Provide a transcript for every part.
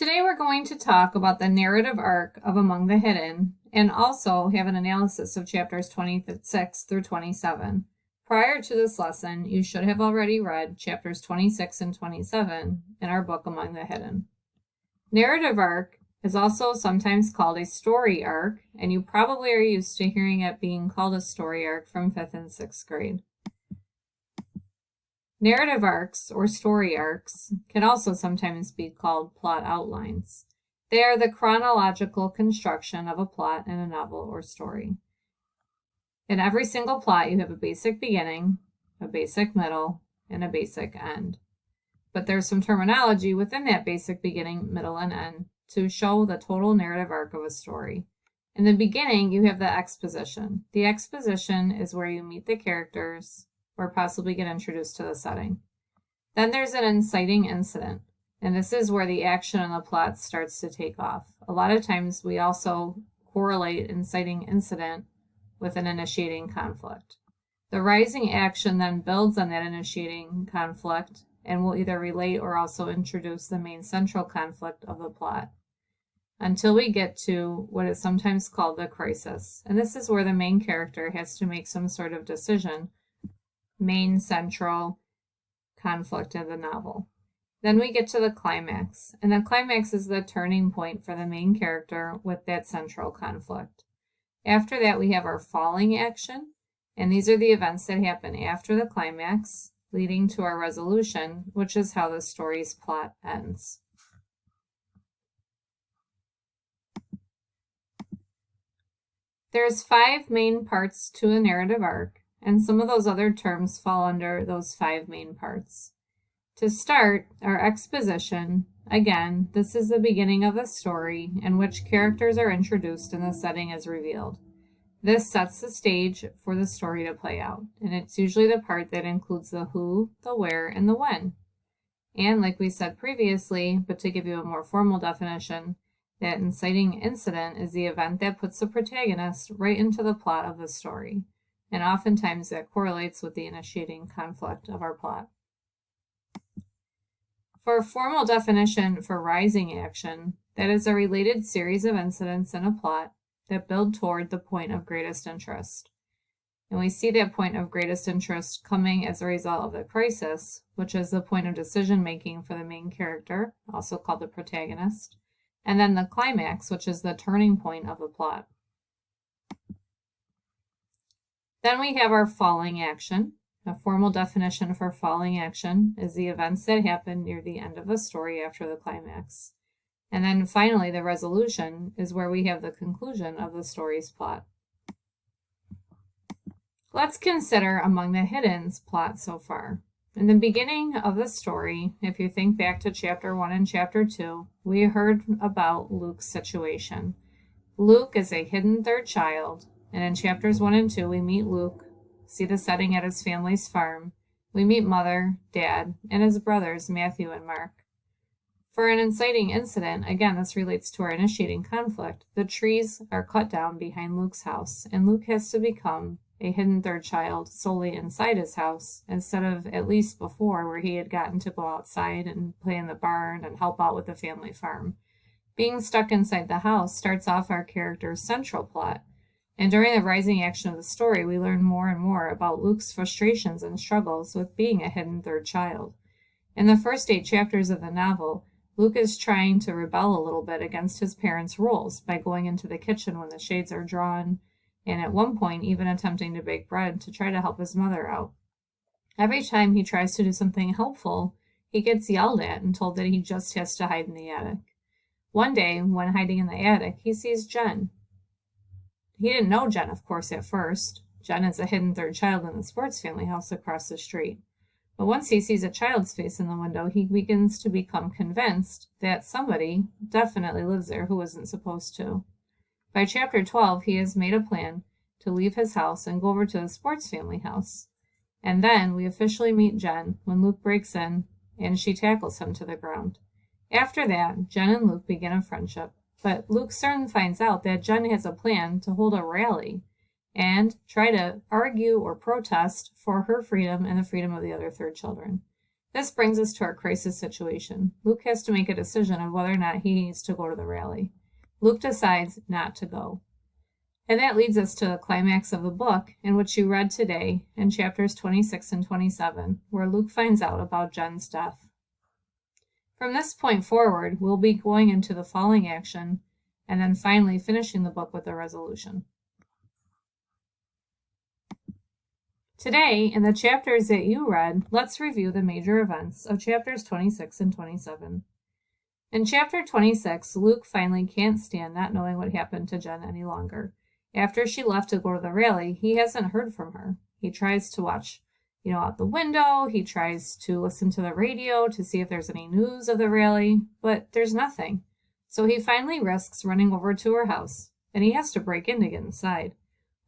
Today we're going to talk about the narrative arc of Among the Hidden and also have an analysis of chapters 26 through 27. Prior to this lesson, you should have already read chapters 26 and 27 in our book Among the Hidden. Narrative arc is also sometimes called a story arc, and you probably are used to hearing it being called a story arc from 5th and 6th grade. Narrative arcs, or story arcs, can also sometimes be called plot outlines. They are the chronological construction of a plot in a novel or story. In every single plot, you have a basic beginning, a basic middle, and a basic end. But there's some terminology within that basic beginning, middle, and end to show the total narrative arc of a story. In the beginning, you have the exposition. The exposition is where you meet the characters or possibly get introduced to the setting. Then there's an inciting incident, and this is where the action in the plot starts to take off. A lot of times we also correlate inciting incident with an initiating conflict. The rising action then builds on that initiating conflict and will either relate or also introduce the main central conflict of the plot until we get to what is sometimes called the crisis. And this is where the main character has to make some sort of decision, main central conflict of the novel. Then we get to the climax, and the climax is the turning point for the main character with that central conflict. After that, we have our falling action, and these are the events that happen after the climax, leading to our resolution, which is how the story's plot ends. There's 5 main parts to a narrative arc, and some of those other terms fall under those 5 main parts. To start, our exposition, again, this is the beginning of the story in which characters are introduced and the setting is revealed. This sets the stage for the story to play out, and it's usually the part that includes the who, the where, and the when. And like we said previously, but to give you a more formal definition, that inciting incident is the event that puts the protagonist right into the plot of the story. And oftentimes that correlates with the initiating conflict of our plot. For a formal definition for rising action, that is a related series of incidents in a plot that build toward the point of greatest interest. And we see that point of greatest interest coming as a result of the crisis, which is the point of decision making for the main character, also called the protagonist, and then the climax, which is the turning point of the plot. Then we have our falling action. A formal definition for falling action is the events that happen near the end of a story after the climax. And then finally, the resolution is where we have the conclusion of the story's plot. Let's consider Among the Hidden's plot so far. In the beginning of the story, if you think back to chapter 1 and chapter 2, we heard about Luke's situation. Luke is a hidden third child. And in chapters 1 and 2, we meet Luke, see the setting at his family's farm. We meet Mother, Dad, and his brothers, Matthew and Mark. For an inciting incident, again, this relates to our initiating conflict, the trees are cut down behind Luke's house, and Luke has to become a hidden third child solely inside his house, instead of at least before where he had gotten to go outside and play in the barn and help out with the family farm. Being stuck inside the house starts off our character's central plot. And during the rising action of the story, we learn more and more about Luke's frustrations and struggles with being a hidden third child. In the first 8 chapters of the novel, Luke is trying to rebel a little bit against his parents' rules by going into the kitchen when the shades are drawn, and at one point even attempting to bake bread to try to help his mother out. Every time he tries to do something helpful, he gets yelled at and told that he just has to hide in the attic. One day, when hiding in the attic, he sees Jen. He didn't know Jen, of course, at first. Jen is a hidden third child in the sports family house across the street. But once he sees a child's face in the window, he begins to become convinced that somebody definitely lives there who isn't supposed to. By chapter 12, he has made a plan to leave his house and go over to the sports family house. And then we officially meet Jen when Luke breaks in and she tackles him to the ground. After that, Jen and Luke begin a friendship. But Luke soon finds out that Jen has a plan to hold a rally and try to argue or protest for her freedom and the freedom of the other third children. This brings us to our crisis situation. Luke has to make a decision of whether or not he needs to go to the rally. Luke decides not to go. And that leads us to the climax of the book, in which you read today in chapters 26 and 27, where Luke finds out about Jen's death. From this point forward, we'll be going into the falling action and then finally finishing the book with a resolution. Today, in the chapters that you read, let's review the major events of chapters 26 and 27. In chapter 26, Luke finally can't stand not knowing what happened to Jen any longer. After she left to go to the rally, he hasn't heard from her. He tries to watch, out the window. He tries to listen to the radio to see if there's any news of the rally, but there's nothing. So he finally risks running over to her house, and he has to break in to get inside.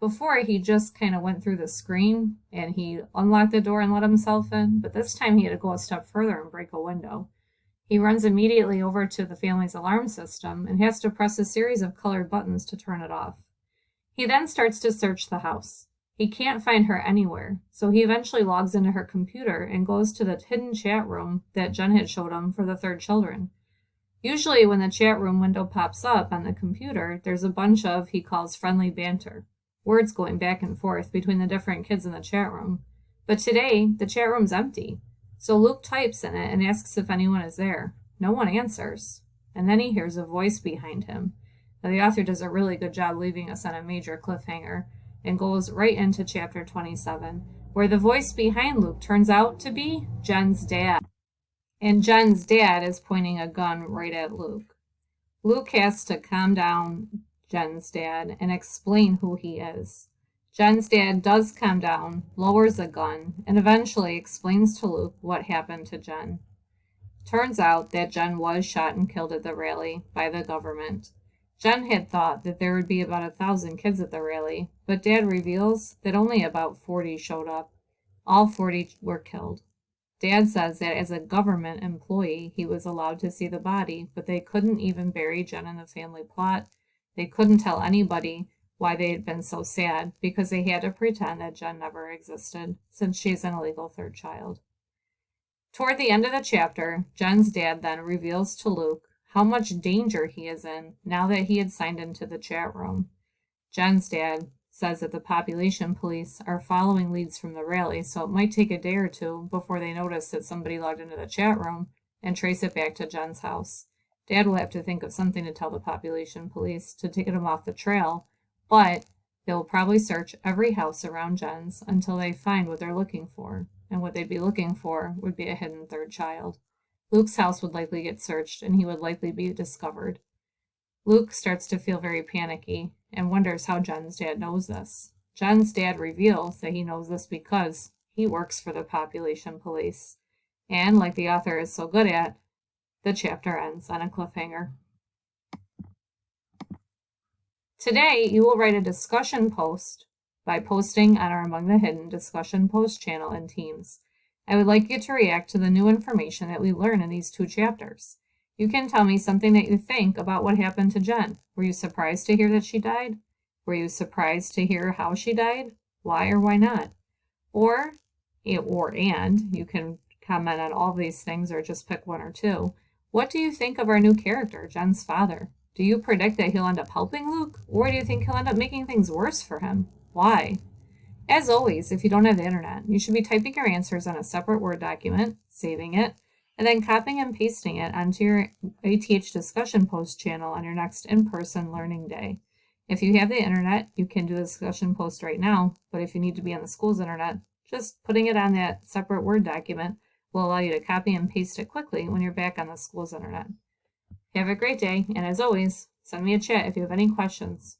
Before, he just kind of went through the screen, and he unlocked the door and let himself in, but this time he had to go a step further and break a window. He runs immediately over to the family's alarm system and has to press a series of colored buttons to turn it off. He then starts to search the house. He can't find her anywhere, so he eventually logs into her computer and goes to the hidden chat room that Jen had showed him for the third children. Usually when the chat room window pops up on the computer, there's a bunch of, he calls, friendly banter, words going back and forth between the different kids in the chat room. But today, the chat room's empty, so Luke types in it and asks if anyone is there. No one answers, and then he hears a voice behind him. Now, the author does a really good job leaving us on a major cliffhanger and goes right into chapter 27, where the voice behind Luke turns out to be Jen's dad. And Jen's dad is pointing a gun right at Luke. Luke has to calm down Jen's dad and explain who he is. Jen's dad does calm down, lowers a gun, and eventually explains to Luke what happened to Jen. Turns out that Jen was shot and killed at the rally by the government. Jen had thought that there would be about 1,000 kids at the rally, but Dad reveals that only about 40 showed up. All 40 were killed. Dad says that as a government employee, he was allowed to see the body, but they couldn't even bury Jen in the family plot. They couldn't tell anybody why they had been so sad, because they had to pretend that Jen never existed, since she's an illegal third child. Toward the end of the chapter, Jen's dad then reveals to Luke how much danger he is in now that he had signed into the chat room. Jen's dad says that the population police are following leads from the rally, so it might take a day or two before they notice that somebody logged into the chat room and trace it back to Jen's house. Dad will have to think of something to tell the population police to take him off the trail, but they will probably search every house around Jen's until they find what they're looking for, and what they'd be looking for would be a hidden third child. Luke's house would likely get searched, and he would likely be discovered. Luke starts to feel very panicky and wonders how Jen's dad knows this. Jen's dad reveals that he knows this because he works for the population police. And like the author is so good at, the chapter ends on a cliffhanger. Today, you will write a discussion post by posting on our Among the Hidden discussion post channel in Teams. I would like you to react to the new information that we learn in these 2 chapters. You can tell me something that you think about what happened to Jen. Were you surprised to hear that she died? Were you surprised to hear how she died? Why or why not? Or you can comment on all these things or just pick 1 or 2. What do you think of our new character, Jen's father? Do you predict that he'll end up helping Luke? Or do you think he'll end up making things worse for him? Why? As always, if you don't have the internet, you should be typing your answers on a separate Word document, saving it, and then copying and pasting it onto your ATH discussion post channel on your next in-person learning day. If you have the internet, you can do a discussion post right now, but if you need to be on the school's internet, just putting it on that separate Word document will allow you to copy and paste it quickly when you're back on the school's internet. Have a great day, and as always, send me a chat if you have any questions.